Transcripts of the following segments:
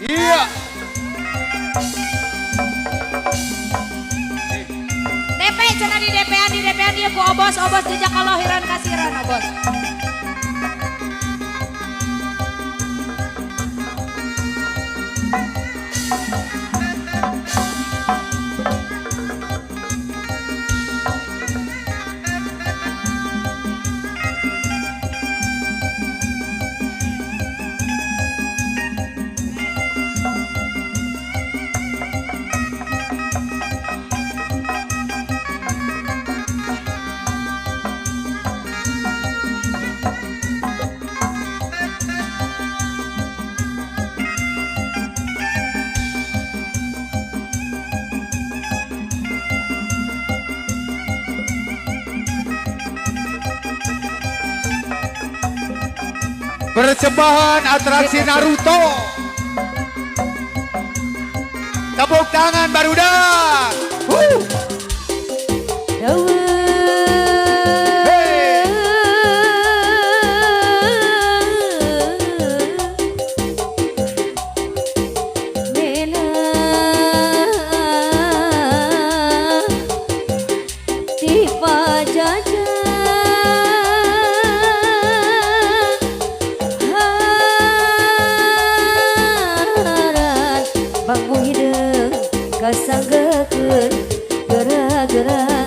Iya. DP cenah di DP-an dia ku obos jejak kalahiran kasiran obos. Persembahan atraksi Naruto. Tepuk tangan barudak. Hey. Bangku hideung kasanggekeun gerak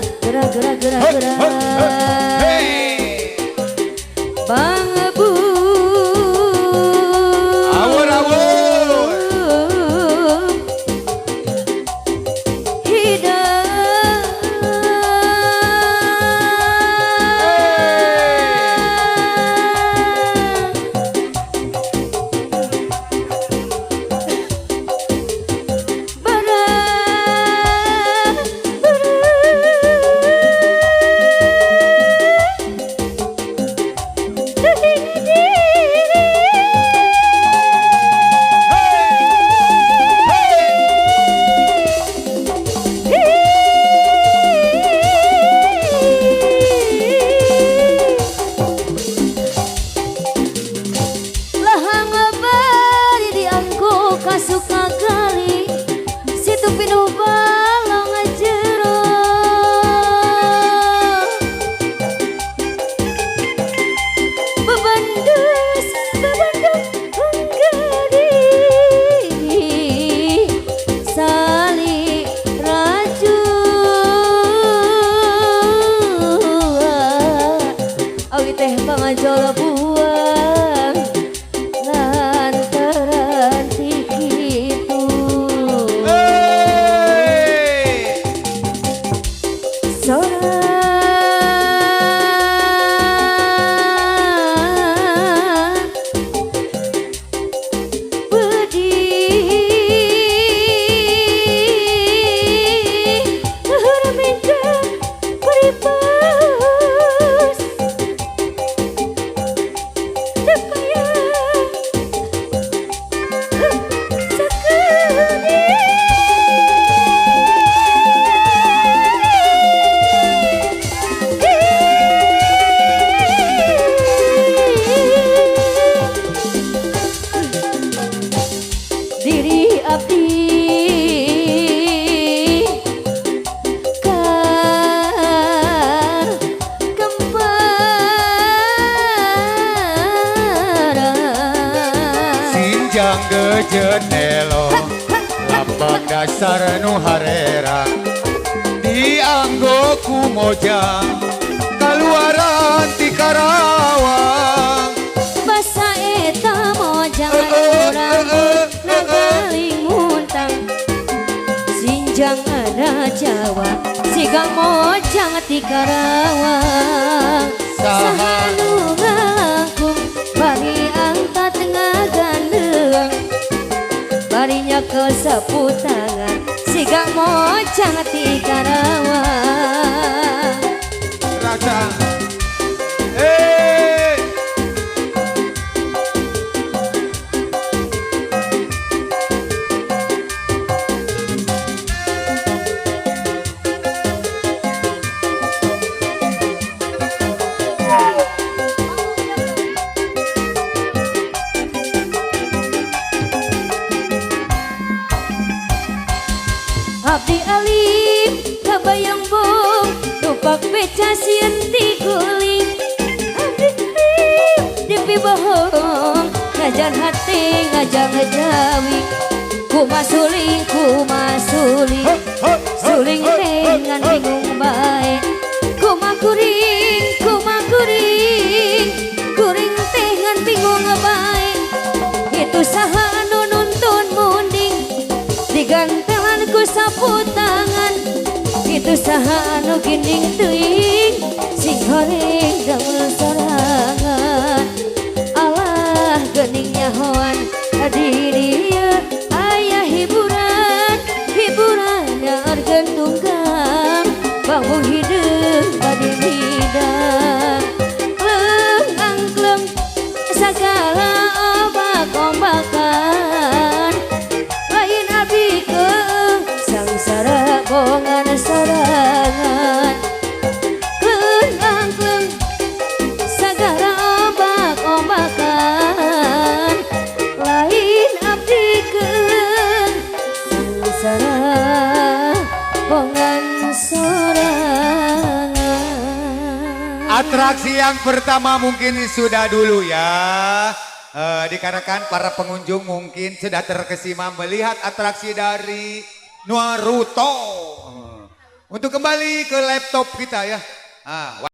Bang Ebu Awur suka kali situ pinuh balong jero bebandus enggadi sali raju awi teh pangajol buang lantaran tikitu sorang bedi haraminka peripas depaya diri abdi ka kemparan Sinjang gejenelo lambang dasar nu harera dianggo ku mojang kaluaran ti Karawang. basa eta mojang urang nagaling muntang sinjang ada Jawa sigang mojang ti Karawang saha nu ngalangkung bari angkat tengah gandeng barinya ke sapu tangan sigang mojang ti Karawang Rasa abdi alim kabayang bong numpak beca sieun ti guling abdi alim dipi bohong ngajan hati ngajang ngejawi kumasuling suling dengan bingung bae kuring kuring dengan bingung bae itu saha anu nuntun munding digantelan ku sapu tangan itu saha anu ginding teuing sing horeng damel sorangan alah geuning nyahoan di dieu aya hiburan argen tunggang bangku hideung bade bidang kleng angkleng sagala obak-obakan lain abdi keung sangsara bongan sorangan kleng angkleng sagala obak-obakan lain abdi keung sangsara bongan sorangan. Atraksi yang pertama mungkin sudah dulu ya. Dikarenakan para pengunjung mungkin sudah terkesima melihat atraksi dari Naruto. Untuk kembali ke laptop kita ya.